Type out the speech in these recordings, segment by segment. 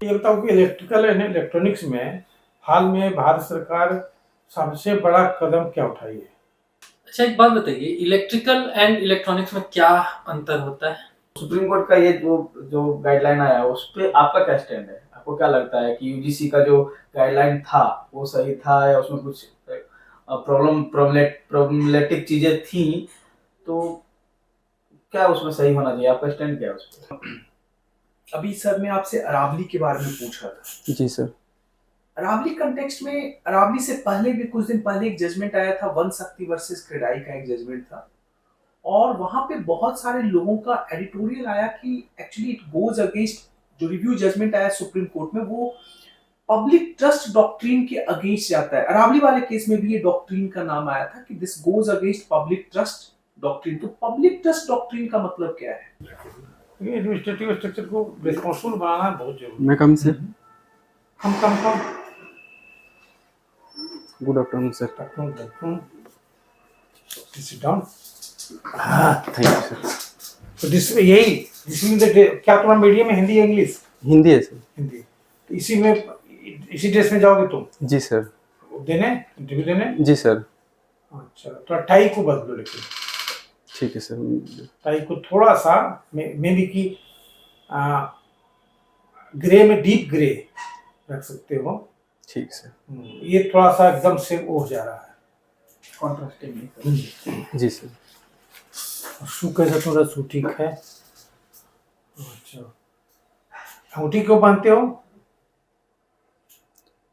ये बताओ कि इलेक्ट्रिकल एंड इलेक्ट्रॉनिक्स में हाल में भारत सरकार सबसे बड़ा कदम क्या उठाई है? अच्छा, एक बात बताइए, इलेक्ट्रिकल एंड इलेक्ट्रॉनिक्स में क्या अंतर होता है? सुप्रीम कोर्ट का ये जो जो गाइडलाइन आया उस पे आपका क्या स्टैंड है? आपको क्या लगता है कि यूजीसी का जो गाइडलाइन था वो सही था या उसमें कुछ प्रॉब्लमेटिक चीजें थी? तो क्या उसमें सही होना चाहिए? आपका स्टैंड क्या है उस पे? अभी सर मैं आपसे अरावली के बारे में पूछ रहा था। जी सर। अरावली कंटेक्स्ट में अरावली से पहले भी कुछ दिन पहले एक जजमेंट आया था, वन शक्ति वर्सेस क्रेडाई का एक जजमेंट था, और वहां पे बहुत सारे लोगों का एडिटोरियल आया कि एक्चुअली इट गोज अगेंस्ट जो रिव्यू जजमेंट आया सुप्रीम कोर्ट में, वो पब्लिक ट्रस्ट डॉक्ट्रिन के अगेंस्ट जाता है। अरावली वाले केस में भी ये डॉक्ट्रिन का नाम आया था कि this goes against public trust doctrine. तो पब्लिक ट्रस्ट डॉक्ट्रिन का मतलब क्या है? एडमिनिस्ट्रेटिव स्ट्रक्चर को रिस्पॉन्सिबल बनाना बहुत जरूरी है। मैं कम से come good afternoon sir. Sit down. Thank you sir. तो दिस मीन दैट क्या तुम्हारा मीडियम है, हिंदी या इंग्लिश? हिंदी है सर। हिंदी। तो इसी ड्रेस में जाओगे तुम जी सर। देने, इंटरव्यू देने? जी सर। अच्छा, तो टाई को बदलो, लेकिन ठीक है सर। टाई को थोड़ा सा मे बी की ग्रे में डीप ग्रे रख सकते हो। ठीक सर। ये थोड़ा सा एकदम से वो हो जा रहा है, कॉन्ट्रास्टिंग नहीं। जी सर। शू कैसा थोड़ा शू ठीक है? अच्छा, अंगूठी क्यों पहनते हो?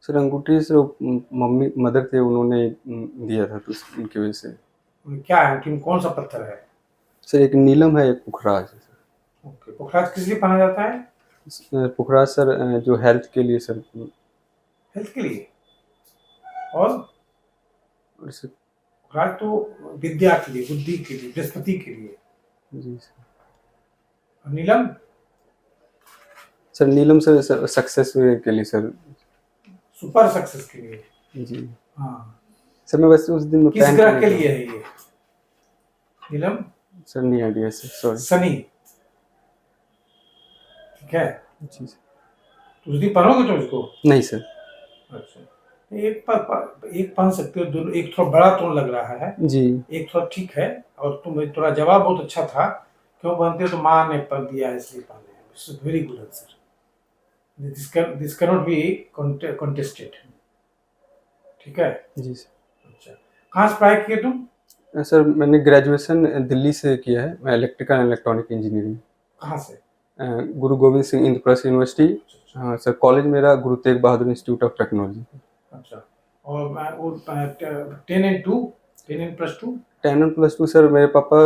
सर अंगूठी से मम्मी मदर थे, उन्होंने दिया था, तो उनकी वजह से। क्या है अंगूठी में, कौन सा पत्थर है? सर एक नीलम है, एक पुखराज है सर। ओके, पुखराज किस लिए पहना जाता है? पुखराज सर जो हेल्थ के लिए सर। हेल्थ के लिए। और सर पुखराज तो विद्या के लिए, बुद्धि के लिए, बृहस्पति के लिए। जी सर। और नीलम? सर नीलम सर सक्सेस के लिए सर। सुपर सक्सेस के लिए। जी हाँ सर। मैं वैसे उस दिन किस ग्रह के लिए है ये नीलम? सर नहीं आइडिया सर, सॉरी। शनि। ठीक है, जी सर। तो उस दिन पहनोगे तुम इसको? नहीं सर। अच्छा, एक पहन सकते हो, दोनों। एक थोड़ा बड़ा टोन लग रहा है जी। एक थोड़ा ठीक है। और तुम थोड़ा जवाब बहुत अच्छा था, क्यों पहनते हो? तो माँ ने पहन दिया है इसलिए पहने। Very good answer. This can not be contested. ठीक है जी सर। अच्छा, कहाँ से पढ़ाई किए तुम? सर मैंने ग्रेजुएशन दिल्ली से किया है, मैं इलेक्ट्रिकल एंड इलेक्ट्रॉनिक इंजीनियरिंग। कहाँ से? गुरु गोविंद सिंह इंद्रप्रस्थ यूनिवर्सिटी। हाँ सर। कॉलेज मेरा Guru Tegh Bahadur institute of technology. अच्छा, और 10 and 2, 10 and plus 2? 10 और +2 सर, मेरे पापा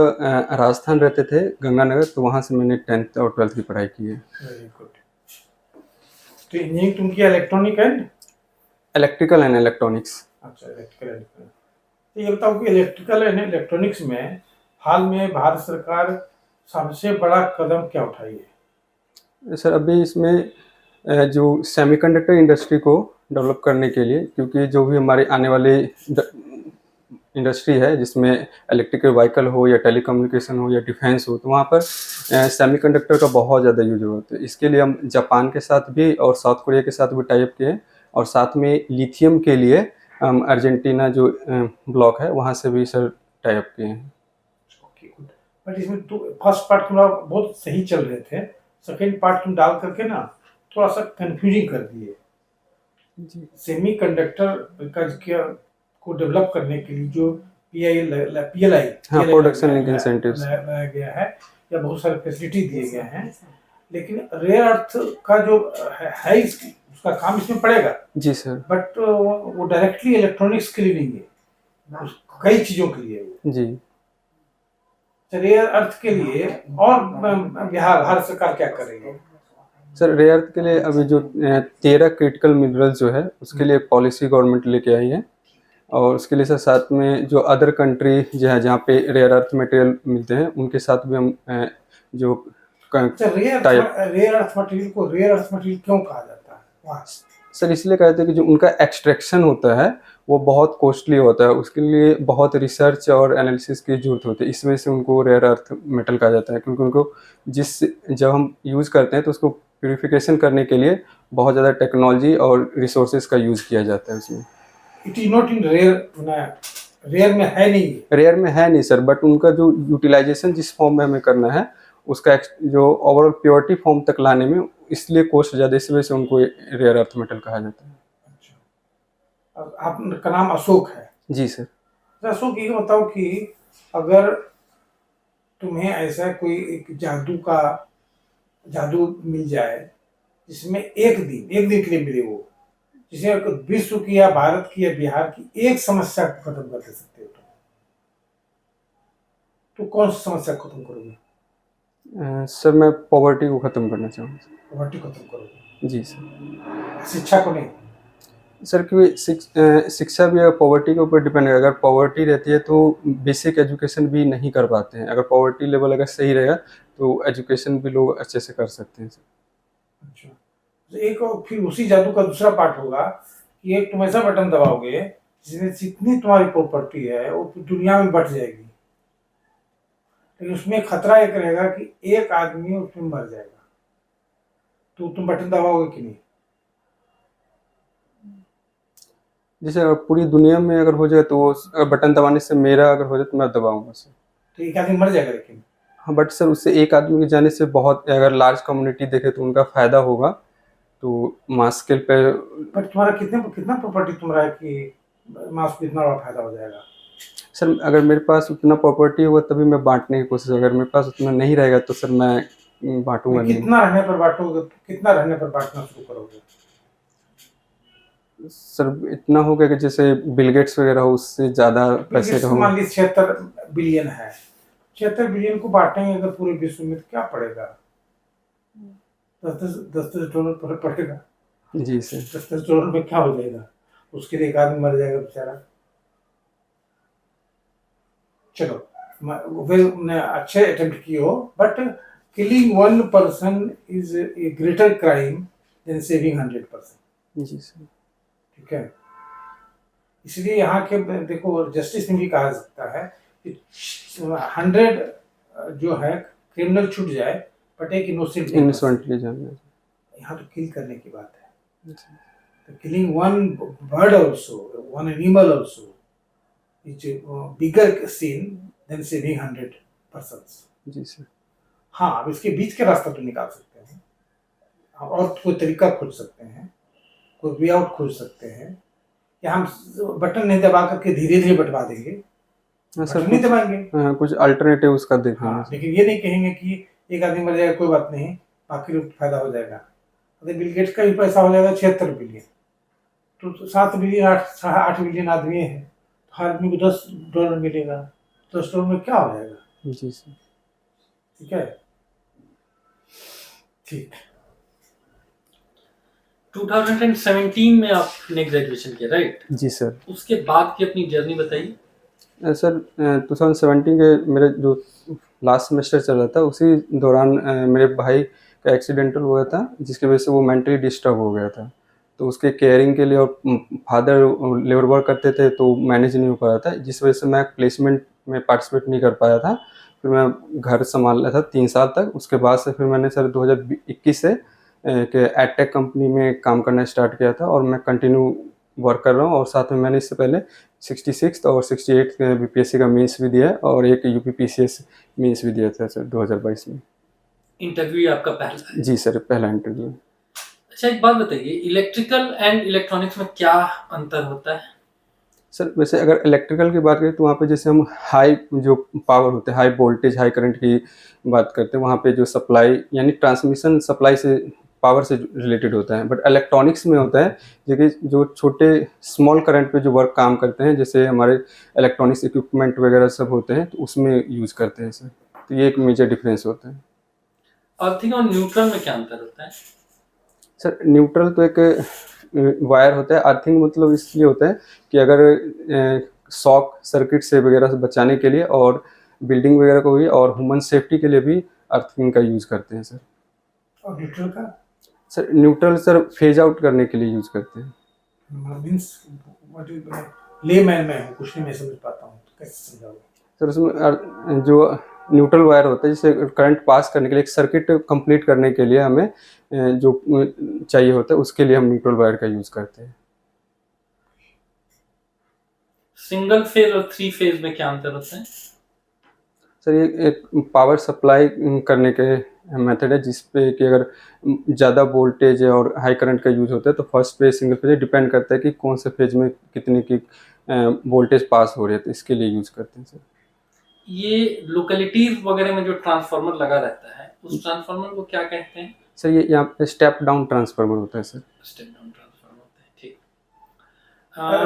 राजस्थान रहते थे, गंगानगर, तो वहाँ से मैंने 10th और 12th की पढ़ाई की है। Very good. तो इंजीनियरिंग तुम किया electronic and electrical and electronics. अच्छा, इलेक्ट्रिकल एंड। तो ये बताओ कि इलेक्ट्रिकल एंड इलेक्ट्रॉनिक्स में हाल में भारत सरकार सबसे बड़ा कदम क्या उठाई है? सर अभी इसमें जो सेमीकंडक्टर इंडस्ट्री को डेवलप करने के लिए, क्योंकि जो भी हमारे आने वाले इंडस्ट्री है जिसमें इलेक्ट्रिकल व्हीकल हो या टेलीकम्युनिकेशन हो या डिफेंस हो, तो वहाँ पर सेमीकंडक्टर का बहुत ज़्यादा यूज होता है। इसके लिए हम जापान के साथ भी और साउथ कोरिया के साथ भी टाई अप किए हैं, और साथ में लिथियम के लिए अर्जेंटीना जो ब्लॉक है वहाँ से भी सर टाई अप किए हैं। Okay good. बट इसमें तो फर्स्ट पार्ट तुम्हारा बहुत सही चल रहे थे, सेकेंड पार्ट तुम डाल करके ना थोड़ा सा कंफ्यूजिंग कर दिए। सेमीकंडक्टर का को डेवलप करने के लिए जो PLI हाँ, प्रोडक्शन लिंक इंसेंटिव्स लगाया गया है, या बहुत सारे फैसिलिटी दिए गए हैं, लेकिन रेयर अर्थ का जो है उसका काम इसमें पड़ेगा। जी सर। बट वो डायरेक्टली इलेक्ट्रॉनिक्स के लिए नहीं है, कई चीजों के लिए वो। जी। रेयर अर्थ के लिए और भारत सरकार क्या कर रही है? सर रेयर अर्थ के लिए अभी जो 13 क्रिटिकल मिनरल्स जो है उसके लिए पॉलिसी गवर्नमेंट लेके आई है, और उसके लिए सर साथ में जो अदर कंट्री जो है जहाँ पे रेयर अर्थ मटेरियल मिलते हैं उनके साथ भी हम जो रेयर अर्थ मटेरियल को रेयर अर्थ मटेरियल क्यों कहा जाता है? सर इसलिए कहते हैं कि जो उनका एक्सट्रैक्शन होता है वो बहुत कॉस्टली होता है, उसके लिए बहुत रिसर्च और एनालिसिस की ज़रूरत होती है। इस वजह से उनको रेयर अर्थ मेटल कहा जाता है, क्योंकि उनको जब हम यूज़ करते हैं तो उसको प्यूरिफिकेशन करने के लिए बहुत ज़्यादा टेक्नोलॉजी और रिसोर्सेज का यूज़ किया जाता है उसमें। It is not in rare, rare में है नहीं ये। रेयर में है नहीं सर, बट उनका जो यूटिलाइजेशन जिस फॉर्म में हमें करना है, उसका जो ओवरऑल प्योरिटी फॉर्म तक लाने में इसलिए कॉस्ट ज़्यादा, इस वजह से उनको रेयर अर्थ मेटल कहा जाता है। अच्छा, अब आपका नाम अशोक है। जी सर। तो अशोक, ये बताओ कि अगर तुम्हें ऐसा कोई एक जादू मिल जाए जिसमें एक दिन के लिए मिले वो, जिसे विश्व की या भारत की या बिहार की एक समस्या को खत्म कर दे सकते हो, तो कौन सी समस्या को खत्म करोगे? सर मैं पॉवर्टी को ख़त्म करना चाहूँगा। पॉवर्टी खत्म करोगे? जी सर। शिक्षा को नहीं? सर क्योंकि शिक्षा भी पॉवर्टी के ऊपर डिपेंड है। अगर पॉवर्टी रहती है तो बेसिक एजुकेशन भी नहीं कर पाते हैं। अगर पॉवर्टी लेवल अगर सही रहेगा तो एजुकेशन भी लोग अच्छे से कर सकते हैं सर। अच्छा, तो एक और फिर उसी जादू का दूसरा पार्ट होगा कि एक तुम ऐसा बटन दबाओगे जिसमें जितनी तुम्हारी प्रॉपर्टी है वो दुनिया में बट जाएगी, लेकिन उसमें खतरा एक रहेगा कि एक आदमी उसमें मर जाएगा, तो तुम बटन दबाओगे कि नहीं? जैसे अगर पूरी दुनिया में अगर हो जाए तो अगर बटन दबाने से मेरा अगर हो जाए तो मैं दबाऊंगा सर। तो एक आदमी मर जाएगा, लेकिन हाँ, बट सर उससे एक आदमी के जाने से बहुत, अगर लार्ज कम्युनिटी देखे तो उनका फायदा होगा, तो मास स्केल पे। पर तुम्हारा कितना प्रॉपर्टी तुम्हारा है कि मास को इतना बड़ा फायदा हो जाएगा? सर अगर मेरे पास उतना प्रॉपर्टी होगा तभी मैं बांटने की कोशिश, अगर मेरे पास उतना नहीं रहेगा तो सर मैं बांटूंगा नहीं। कितना रहने पर बांटोगे? कितना रहने पर बांटना शुरू करोगे? सर इतना हो गया कि जैसे बिल गेट्स वगैरह हो, उससे ज़्यादा पैसे का हो। मान लीजिए 76 बिलियन है, 76 बिलियन को बांटेंगे अगर पूरे विश्व में, तो क्या पड़ेगा? 10-10 डॉलर पड़ेगा। जी सर। 10 डॉलर में क्या हो जाएगा? उसके लिए एक आदमी मर जाएगा बेचारा। चलो, वे अच्छे अटेम्प्ट किए हो, but killing 1 person is a greater crime than saving 100%। जी सर। ठीक है, इसलिए यहाँ के देखो जस्टिस में भी कहा जा सकता है कि 100 जो है क्रिमिनल छूट जाए, बट एक इनोसेंट इनोसेंटली जाना। यहाँ तो किल करने की बात है। तो killing one bird also, one animal also is bigger sin than saving 100 persons. जी सर। हाँ, अब इसके बीच के रास्ता तो निकाल सकते हैं, और कोई तरीका खोज सकते हैं, कोई वे आउट खोज सकते हैं, या हम बटन नहीं दबा करके धीरे धीरे बटवा देंगे। हाँ सर, बटन नहीं दबाएंगे, कुछ अल्टरनेटिव उसका देखेंगे। हाँ, लेकिन ये नहीं कहेंगे कि एक आदमी मर जाएगा कोई बात नहीं, बाकी लोग फायदा हो जाएगा। अगर बिल गेट्स का भी पैसा हो जाएगा 76 बिलियन, तो 7 बिलियन 8 बिलियन आदमी है, तो हर आदमी को $10 मिलेगा। $10 में क्या हो जाएगा? जी सर। ठीक है, ठीक। 2017 में आपने ग्रेजुएशन किया, राइट? जी सर। उसके बाद की अपनी जर्नी बताइए। सर 2017 के मेरे जो लास्ट सेमेस्टर चल रहा था उसी दौरान मेरे भाई का एक्सीडेंटल हुआ था, जिसकी वजह से वो मेंटली डिस्टर्ब हो गया था। तो उसके केयरिंग के लिए, और फादर लेबर वर्क करते थे तो मैनेज नहीं हो पा रहा था, जिस वजह से मैं प्लेसमेंट में पार्टिसिपेट नहीं कर पाया था। फिर मैं घर संभाल रहा था 3 साल तक। उसके बाद से फिर मैंने सर 2021 से कि एडटेक कंपनी में काम करना स्टार्ट किया था, और मैं कंटिन्यू वर्क कर रहा हूँ। और साथ में मैंने इससे पहले 66 और 68 बीपीएससी का मेंस भी दिया है, और एक यूपीपीसीएस मेंस भी दिया था सर 2022 में। इंटरव्यू आपका पहला है? जी सर, पहला इंटरव्यू। अच्छा, एक बात बताइए, इलेक्ट्रिकल एंड इलेक्ट्रॉनिक्स में क्या अंतर होता है? सर वैसे अगर इलेक्ट्रिकल की बात करें तो वहाँ पे जैसे हम हाई जो पावर होते हैं, हाई वोल्टेज हाई करंट की बात करते हैं, वहाँ पे जो सप्लाई यानी ट्रांसमिशन सप्लाई से पावर से रिलेटेड होता है। बट इलेक्ट्रॉनिक्स में होता है जो छोटे स्मॉल करंट पे जो वर्क काम करते हैं, जैसे हमारे इलेक्ट्रॉनिक्स इक्विपमेंट वगैरह सब होते हैं, तो उसमें यूज़ करते हैं सर। तो ये एक मेजर डिफरेंस होता है। अर्थिंग और न्यूट्रल में क्या अंतर होता है? सर न्यूट्रल तो एक वायर होता है। अर्थिंग मतलब इसलिए होता है कि अगर शॉक सर्किट से वगैरह से बचाने के लिए, और बिल्डिंग वगैरह को भी, और ह्यूमन सेफ्टी के लिए भी अर्थिंग का यूज़ करते हैं सर। और न्यूट्रल का? Sir neutral sir phase out करने के लिए यूज़ करते हैं। मीन्स लेमैन में हूँ, कुछ नहीं मैं समझ पाता हूँ, तो कैसे समझाओगे? सर उसमें जो न्यूट्रल वायर होता है, जिसे करंट पास करने के लिए, एक सर्किट कंप्लीट करने के लिए हमें जो चाहिए होता है, उसके लिए हम न्यूट्रल वायर का यूज़ करते हैं। सिंगल फेज और 3 फेज में क्या अंतर होता है? सर ये एक पावर सप्लाई करने के मेथड है, जिस पे कि अगर ज़्यादा वोल्टेज और हाई करंट का यूज़ होता है तो first phase single phase depend करता है कि कौन से फेज में कितनी की वोल्टेज पास हो रही है, तो इसके लिए यूज़ करते हैं सर। ये लोकेलिटीज वगैरह में जो ट्रांसफार्मर लगा रहता है, उस ट्रांसफार्मर को क्या कहते हैं? सर ये यहाँ पे स्टेप डाउन ट्रांसफार्मर होता है सर। स्टेप डाउन ट्रांसफार्मर होता है, ठीक।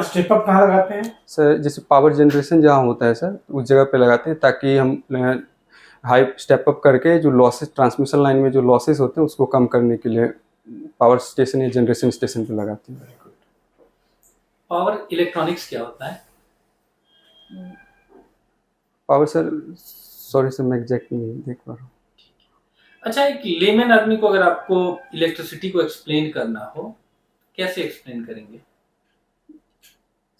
स्टेप अप कहाँ लगाते हैं? सर जैसे पावर जनरेशन जहाँ होता है सर, उस जगह पे लगाते हैं, ताकि हम हाई स्टेप अप करके जो लॉसेस, ट्रांसमिशन लाइन में जो लॉसेस होते हैं उसको कम करने के लिए पावर स्टेशन या जनरेशन स्टेशन पे लगाते हैं। पावर इलेक्ट्रॉनिक्स क्या होता है? पावर सर, सॉरी सर मैं एग्जैक्ट नहीं देख पा रहा हूँ। अच्छा, एक लेमैन आदमी को अगर आपको इलेक्ट्रिसिटी को एक्सप्लेन करना हो, कैसे एक्सप्लेन करेंगे?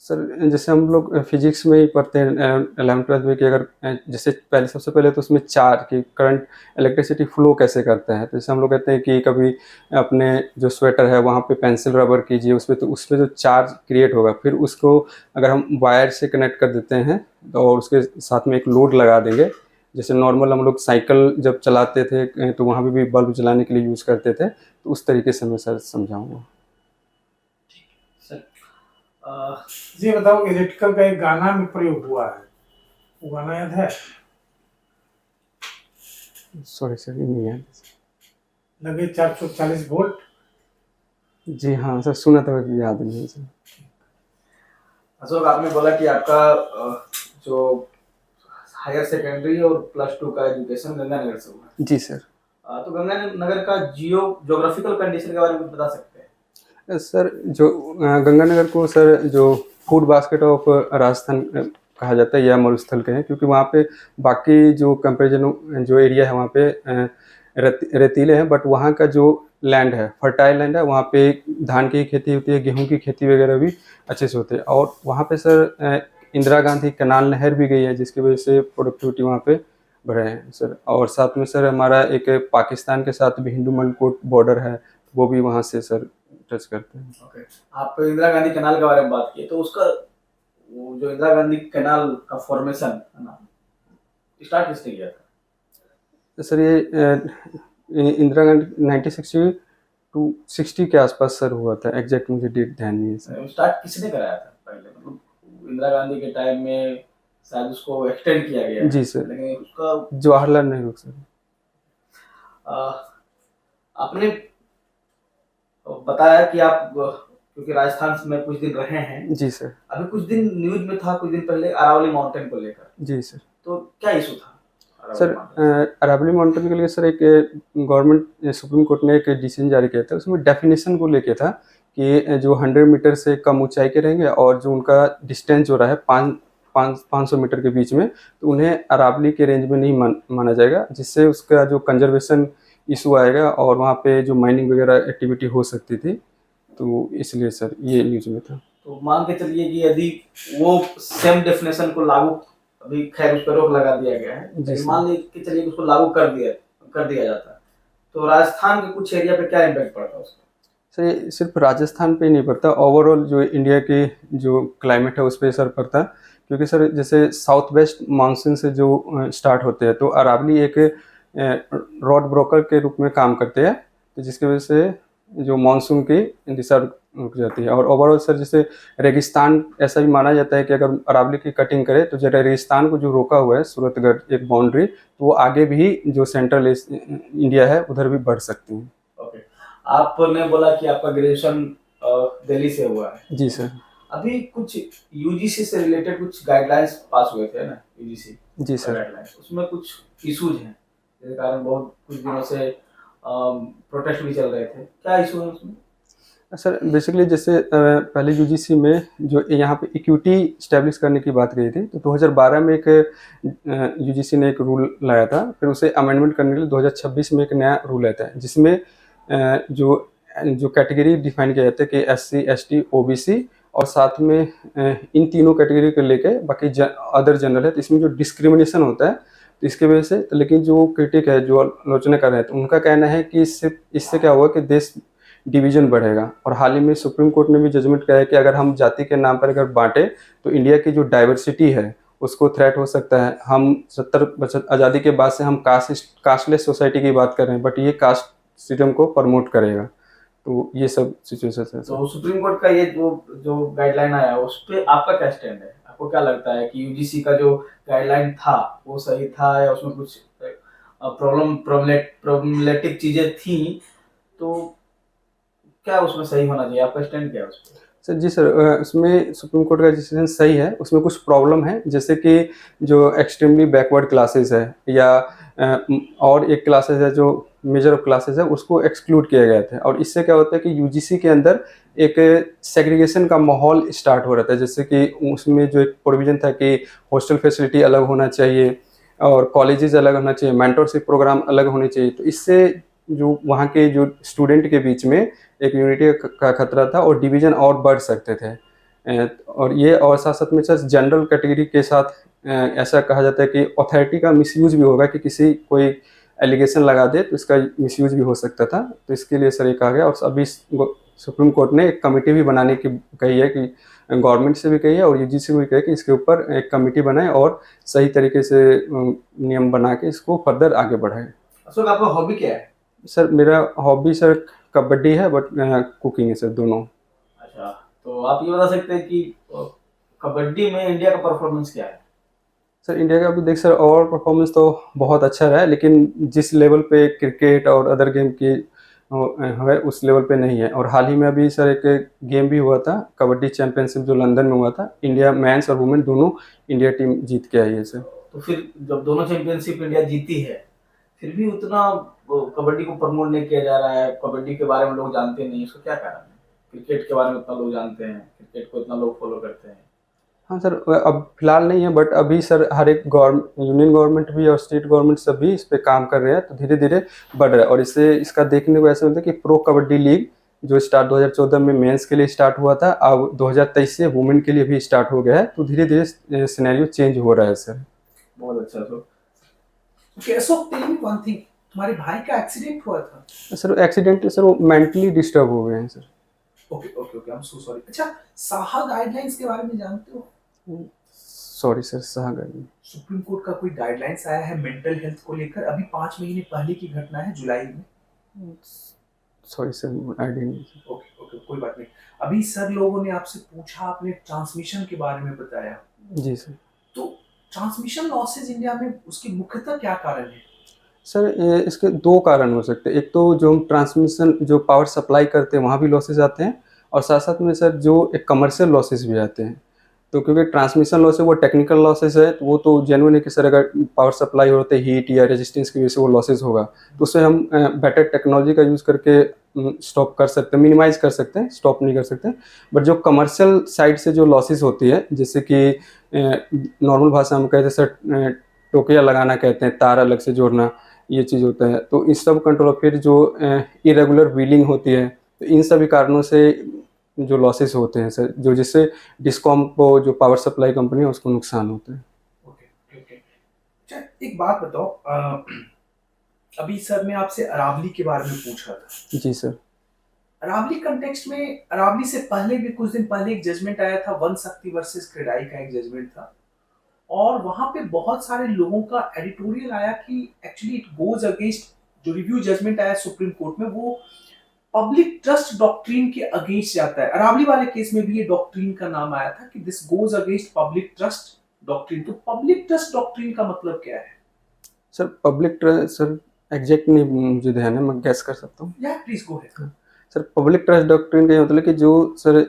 सर जैसे हम लोग फिजिक्स में ही पढ़ते हैं 11th-12th में कि अगर जैसे पहले, सबसे पहले तो उसमें चार्ज कि करंट इलेक्ट्रिसिटी फ्लो कैसे करता है, तो जैसे हम लोग कहते हैं कि कभी अपने जो स्वेटर है वहाँ पे पेंसिल रबर कीजिए उस पर, तो उस पर जो चार्ज क्रिएट होगा, फिर उसको अगर हम वायर से कनेक्ट कर देते हैं और उसके साथ में एक लोड लगा देंगे, जैसे नॉर्मल हम लोग साइकिल जब चलाते थे तो वहाँ पे भी बल्ब जलाने के लिए यूज़ करते थे, तो उस तरीके से मैं सर समझाऊँगा। ये बताओ, इलेक्ट्रिकल का एक गाना में प्रयोग हुआ है, वो गाना याद है? सॉरी सर ये नहीं है। लगे 440 वोल्ट। जी हाँ सर, सुना था, याद नहीं है सर। अशोक, आपने बोला कि आपका जो हायर सेकेंडरी और +2 का एजुकेशन गंगानगर से हुआ है। जी सर। तो गंगानगर का जियोग्राफिकल कंडीशन के बारे में कुछ बता सकते हैं? सर जो गंगानगर को सर जो फूड बास्केट ऑफ राजस्थान कहा जाता है, या मरुस्थल के हैं, क्योंकि वहाँ पे बाकी जो कंपेरिजन जो एरिया है वहाँ पे रेतीले हैं, बट वहाँ का जो लैंड है फर्टाइल लैंड है, वहाँ पे धान की खेती होती है, गेहूं की खेती वगैरह भी अच्छे से होते हैं, और वहाँ पे सर इंदिरा गांधी कैनाल नहर भी गई है, जिसकी वजह से प्रोडक्टिविटी वहाँ पे बढ़े हैं सर। और साथ में सर हमारा एक पाकिस्तान के साथ भी हिंदू-मंडकोट बॉर्डर है, वो भी वहाँ से सर टच करते हैं। ओके, आप इंदिरा गांधी कैनाल के बारे में बात की, तो उसका वो जो इंदिरा गांधी कैनाल का फॉर्मेशन है ना, स्टार्ट किसने किया था? सर ये इंदिरा गांधी 1960 के आसपास सर हुआ था, एग्जैक्ट मुझे डेट ध्यान नहीं है सर। स्टार्ट किसने कराया था पहले? मतलब इंदिरा गांधी के टाइम में शायद उसको एक्सटेंड किया गया है। जी सर। लेकिन उसका जवाहरलाल नेहरू सर। आपने बताया कि आप क्योंकि राजस्थान में कुछ दिन रहे हैं। जी सर। अभी कुछ दिन न्यूज में था, कुछ दिन पहले अरावली माउंटेन को लेकर। जी सर। तो क्या इशू था सर अरावली माउंटेन के लिए सर एक गवर्नमेंट सुप्रीम कोर्ट ने एक डिसीजन जारी किया था, उसमें डेफिनेशन को लेके था कि जो 100 मीटर से कम ऊंचाई के रहेंगे और जो उनका डिस्टेंस जो रहा है 500 मीटर के बीच में, तो उन्हें अरावली के रेंज में नहीं माना जाएगा, जिससे उसका जो कंजर्वेशन इशू आएगा और वहाँ पे जो माइनिंग वगैरह एक्टिविटी हो सकती थी, तो इसलिए सर ये न्यूज में था। तो मान के चलिए कि यदि वो सेम डेफिनेशन को लागू, अभी खैर उस पर रोक लगा दिया गया है, मान के चलिए उसको लागू कर दिया जाता, तो राजस्थान के कुछ एरिया पे क्या इम्पैक्ट पड़ता है उसका? सर ये सिर्फ राजस्थान पे ही नहीं पड़ता, ओवरऑल जो इंडिया की जो क्लाइमेट है उस पर असर पड़ता है, क्योंकि सर जैसे साउथ वेस्ट मानसून से जो स्टार्ट होते हैं, तो अरावली एक रॉड ब्रोकर के रूप में काम करते हैं, तो जिसकी वजह से जो मानसून की दिशा रुक जाती है। और ओवरऑल सर जैसे रेगिस्तान, ऐसा भी माना जाता है कि अगर अरावली की कटिंग करे तो जो रेगिस्तान को जो रोका हुआ है सूरतगढ़ एक बाउंड्री, तो वो आगे भी जो सेंट्रल इंडिया है उधर भी बढ़ सकती है। ओके, आपने बोला कि आपका ग्रेजुएशन दिल्ली से हुआ है। जी सर। अभी कुछ यूजीसी से रिलेटेड कुछ गाइडलाइंस पास हुए थे ना, यूजीसी जी सर। गाइडलाइंस, उसमें कुछ इश्यूज हैं जिसके कारण बहुत कुछ दिनों से प्रोटेस्ट भी चल रहे थे, क्या इशू है उसमें? सर बेसिकली जैसे पहले यूजीसी में जो यहाँ पे इक्विटी स्टैब्लिश करने की बात कही थी, तो 2012 में एक यूजीसी ने एक रूल लाया था, फिर उसे अमेंडमेंट करने के लिए 2026 में एक नया रूल आया था, जिसमें जो कैटेगरी डिफाइन किया जाता है कि SC ST OBC और साथ में इन तीनों कैटेगरी को लेके बाकी अदर जनरल है, तो इसमें जो डिस्क्रिमिनेशन होता है तो इसके वजह से, तो लेकिन जो क्रिटिक है जो आलोचना कर रहे हैं तो उनका कहना है कि इससे क्या हुआ कि देश डिवीजन बढ़ेगा। और हाल ही में सुप्रीम कोर्ट ने भी जजमेंट किया है कि अगर हम जाति के नाम पर अगर बांटे तो इंडिया की जो डाइवर्सिटी है उसको थ्रेट हो सकता है। हम 70 आज़ादी के बाद से हम कास्टलेस सोसाइटी की बात कर रहे हैं, बट ये कास्ट सिस्टम को प्रमोट करेगा। तो ये सब सिचुएशन है। तो सुप्रीम कोर्ट का ये जो गाइडलाइन आया उस पे आपका क्या स्टैंड है? आपको क्या लगता है कि यूजीसी का जो गाइडलाइन था वो सही था या उसमें कुछ प्रॉब्लमेटिक चीजें थी? तो क्या उसमें सही होना चाहिए? आपका स्टैंड क्या है उस पे? सर जी सर, उसमें सुप्रीम कोर्ट का डिसीजन सही है। उसमें कुछ प्रॉब्लम है, जैसे कि जो एक्सट्रीमली बैकवर्ड क्लासेस है या और एक क्लासेस है जो मेजर ऑफ क्लासेस है उसको एक्सक्लूड किया गया था। और इससे क्या होता है कि यूजीसी के अंदर एक सेग्रीगेशन का माहौल स्टार्ट हो रहा था, जैसे कि उसमें जो एक प्रोविजन था कि हॉस्टल फैसिलिटी अलग होना चाहिए और कॉलेजेस अलग होना चाहिए, मेंटरशिप प्रोग्राम अलग होने चाहिए। तो इससे जो वहाँ के जो स्टूडेंट के बीच में एक यूनिटी का खतरा था और डिवीजन और बढ़ सकते थे। और ये और साथ साथ में सर जनरल कैटेगरी के साथ ऐसा कहा जाता है कि अथॉरिटी का मिसयूज भी होगा, कि किसी कोई एलिगेशन लगा दे तो इसका मिसयूज भी हो सकता था। तो इसके लिए सर ये कहा गया। और अभी सुप्रीम कोर्ट ने एक कमेटी भी बनाने की कही है, कि गवर्नमेंट से भी कही है और यूजीसी को भी कही है कि इसके ऊपर एक कमेटी बनाए और सही तरीके से नियम बना के इसको फर्दर आगे बढ़ाए। अशोक, आपका हॉबी क्या है? सर मेरा हॉबी सर कबड्डी है, बट कुकिंग है सर, दोनों। अच्छा, तो आप ये बता सकते हैं कि कबड्डी में इंडिया का परफॉर्मेंस क्या है? सर इंडिया का अभी देख सर ओवरऑल परफॉर्मेंस तो बहुत अच्छा रहा है, लेकिन जिस लेवल पे क्रिकेट और अदर गेम की है उस लेवल पे नहीं है। और हाल ही में अभी सर एक गेम भी हुआ था, कबड्डी चैंपियनशिप जो लंदन में हुआ था, इंडिया मेंस और वुमेन दोनों इंडिया टीम जीत के आई है सर। तो फिर जब दोनों चैंपियनशिप इंडिया जीती है, फिर भी उतना कबड्डी को प्रमोट नहीं किया जा रहा है, कबड्डी के बारे में लोग जानते नहीं, इसका क्या कारण है? क्रिकेट के बारे में उतना लोग जानते हैं, क्रिकेट को इतना लोग फॉलो करते हैं। हाँ सर, अब फिलहाल नहीं है, बट अभी सर हर एक यूनियन गवर्नमेंट भी और स्टेट गवर्नमेंट सभी इस पे काम कर रहे हैं, तो धीरे धीरे बढ़ रहा है। और इससे इसका देखने को ऐसा होता है कि प्रो कबड्डी लीग जो स्टार्ट 2014 में मेंस के लिए स्टार्ट हुआ था, अब 2023 से वुमेन के लिए भी स्टार्ट हो गया है। तो धीरे धीरे सिनेरियो चेंज हो रहा है सर। बहुत अच्छा। तो Okay, so tell me one thing, तुम्हारे भाई का एक्सीडेंट हुआ था? सर एक्सीडेंट सर वो मेंटली डिस्टर्ब हो गए हैं sir. Okay okay okay, I am so sorry. अच्छा, साहा गाइडलाइंस के बारे में जानते हो? सॉरी सर, सहागन। सुप्रीम कोर्ट का कोई गाइडलाइंस आया है मेंटल हेल्थ को लेकर, अभी 5 महीने पहले की घटना है, जुलाई में। Sorry sir, I didn't. Okay okay, कोई बात नहीं। अभी सर लोगों ने आपसे पूछा, आपने ट्रांसमिशन के बारे में बताया, जी सर। तो ट्रांसमिशन लॉसेज इंडिया में उसके मुख्यतः क्या कारण है? सर इसके दो कारण हो सकते हैं। एक तो जो हम ट्रांसमिशन जो पावर सप्लाई करते हैं वहाँ भी लॉसेज आते हैं, और साथ साथ में सर जो एक कमर्शियल लॉसेज भी आते हैं। तो क्योंकि ट्रांसमिशन लॉस है वो टेक्निकल लॉसेज है, तो वो तो जेन्युइन है कि सर अगर पावर सप्लाई होते हीट या रेजिस्टेंस की वजह से वो लॉसेज होगा, तो उससे हम बेटर टेक्नोलॉजी का यूज़ करके स्टॉप कर सकते हैं, मिनिमाइज कर सकते हैं, स्टॉप नहीं कर सकते। बट जो कमर्शियल साइड से जो लॉसेज होती है, जैसे कि नॉर्मल भाषा में कहते हैं सर टोकिया लगाना कहते हैं, तार अलग से जोड़ना, ये चीज़ होता है। तो इस सब कंट्रोल, फिर जो इरेगुलर व्हीलिंग होती है, तो इन सभी कारणों से जो लॉसेस होते हैं सर, जो जिससे डिस्कॉम को जो पावर सप्लाई कंपनी है उसको नुकसान होता है। Okay okay. अच्छा, एक बात बताओ, अभी सर ने आपसे अरावली के बारे में पूछा था। जी सर। अरावली कंटेक्स्ट में, अरावली से पहले भी कुछ दिन पहले एक जजमेंट आया था, वन शक्ति वर्सेस क्रेडाई का एक जजमेंट था, और वहां पे बहुत सारे लोगों का एडिटोरियल आया कि एक्चुअली इट गोज अगेंस्ट, जो रिव्यू जजमेंट आया सुप्रीम कोर्ट में वो पब्लिक ट्रस्ट डॉक्ट्रिन के अगेंस्ट जाता है। अरावली वाले केस में भी ये डॉक्ट्रिन का नाम आया था कि this goes against public trust doctrine. तो पब्लिक ट्रस्ट डॉक्ट्रिन का मतलब क्या है? Sir public trust, sir exact नहीं मुझे ध्यान है, मैं गैस कर सकता हूँ। या please go ahead. Sir public trust doctrine का मतलब कि जो सर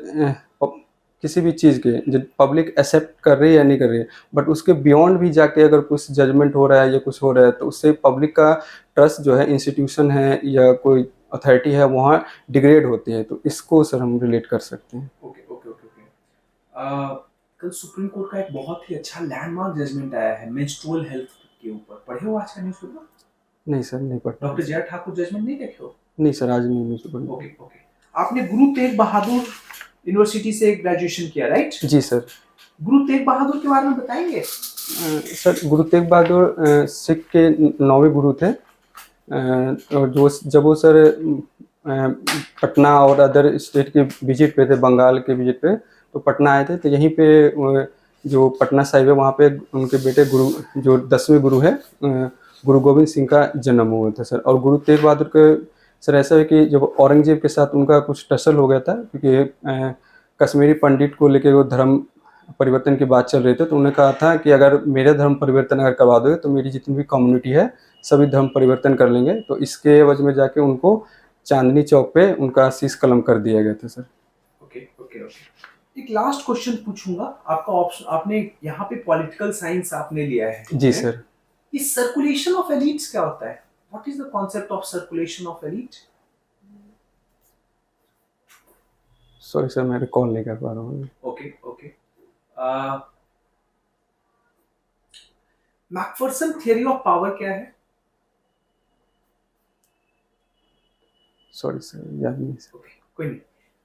किसी भी चीज़ के जो पब्लिक एक्सेप्ट कर रही है या नहीं कर रही है, बट उसके बियॉन्ड भी जाके अगर कुछ जजमेंट हो रहा है या कुछ हो रहा है, तो उससे पब्लिक का ट्रस्ट जो है इंस्टीट्यूशन है या कोई अथॉरिटी है वहाँ डिग्रेड होती है। तो इसको सर हम रिलेट कर सकते हैं। Okay okay okay okay. कल सुप्रीम कोर्ट का एक बहुत ही अच्छा लैंडमार्क जजमेंट आया है मेंस्ट्रुअल हेल्थ के ऊपर, पढ़े हो आज का न्यूज़पेपर? नहीं सर, नहीं पढ़ा। डॉक्टर जय ठाकुर जजमेंट नहीं देखे हो? नहीं सर, आज नहीं न्यूज़पेपर। Okay okay. आपने गुरु तेग बहादुर यूनिवर्सिटी से ग्रेजुएशन किया, राइट? जी सर। गुरु तेग बहादुर के बारे में बताएंगे? सर गुरु तेग बहादुर सिख के 9वें गुरु थे। और जो जब वो सर पटना और अदर स्टेट के विजिट पे थे, बंगाल के विजिट पे, तो पटना आए थे। तो यहीं पे जो पटना साहिब है वहाँ पे उनके बेटे गुरु, जो 10वें गुरु है, गुरु गोविंद सिंह का जन्म हुआ था सर। और गुरु तेग बहादुर के सर ऐसा है कि जब औरंगजेब के साथ उनका कुछ टसल हो गया था, क्योंकि कश्मीरी पंडित को लेके वो धर्म परिवर्तन की बात चल रही थी, तो उन्होंने कहा था कि अगर मेरे धर्म परिवर्तन अगर करवा दोगे तो मेरी जितनी भी कम्युनिटी है सभी धर्म परिवर्तन कर लेंगे। तो इसके एवज में जाके उनको चांदनी चौक पे उनका शीश कलम कर दिया गया था सर। Okay okay okay. एक लास्ट क्वेश्चन पूछूंगा आपका। ऑप्शन आपने यहाँ पे पॉलिटिकल साइंस आपने लिया है। जी सर। इस सर्कुलेशन ऑफ एलिट्स क्या होता है? What is the concept of circulation of elite? Sorry sir, मैं रिकॉल नहीं कर पा रहा हूँ। Okay okay. Macpherson theory of power क्या है? सॉरी सर, याद नहीं सर। ओके, कोई नहीं,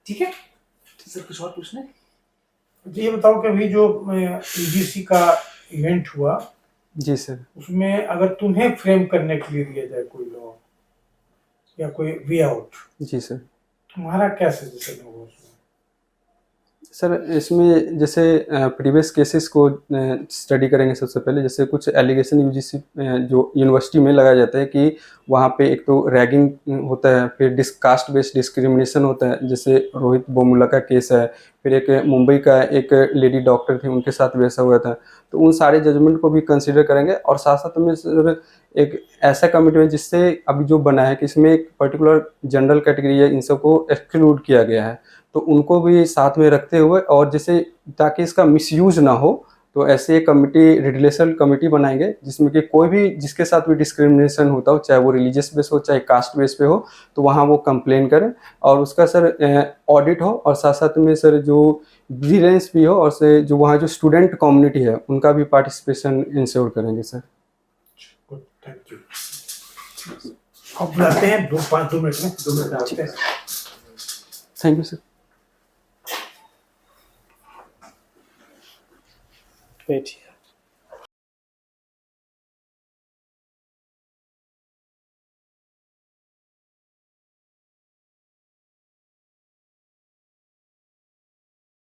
ठीक है सर। कुछ और पूछना है? तो ये बताओ कि अभी जो यूजीसी का इवेंट हुआ, जी सर। उसमें अगर तुम्हें फ्रेम करने के लिए दिया जाए कोई लॉ या कोई वे आउट, जी सर। तुम्हारा क्या सजेशन होगा उसमें? सर इसमें जैसे प्रीवियस केसेस को स्टडी करेंगे सबसे पहले। जैसे कुछ एलिगेशन यूजीसी जो यूनिवर्सिटी में लगाया जाता है कि वहाँ पे एक तो रैगिंग होता है, फिर कास्ट बेस्ड डिस्क्रिमिनेशन होता है, जैसे रोहित बोमुला का केस है, फिर एक मुंबई का एक लेडी डॉक्टर थी, उनके साथ वैसा हुआ था। तो उन सारे जजमेंट को भी कंसिडर करेंगे। और साथ साथ में सर एक ऐसा कमिटी में जिससे अभी जो बना है कि इसमें एक पर्टिकुलर जनरल कैटेगरी है, इन सबको एक्सक्लूड किया गया है, तो उनको भी साथ में रखते हुए, और जैसे ताकि इसका मिसयूज ना हो, तो ऐसे एक कमिटी, रिलेशन कमिटी बनाएंगे जिसमें कि कोई भी जिसके साथ भी डिस्क्रिमिनेशन होता हो, चाहे वो रिलीजियस बेस हो चाहे कास्ट बेस पे हो, तो वहाँ वो कंप्लेन करें और उसका सर ऑडिट हो। और साथ साथ में सर जो विजिलेंस भी हो, और से जो वहाँ जो स्टूडेंट कम्युनिटी है उनका भी पार्टिसिपेशन इंश्योर करेंगे सर। Good, thank you. अब बुलाते हैं 2 मिनट में, 2 मिनट आते हैं। Thank you sir. बैठिए।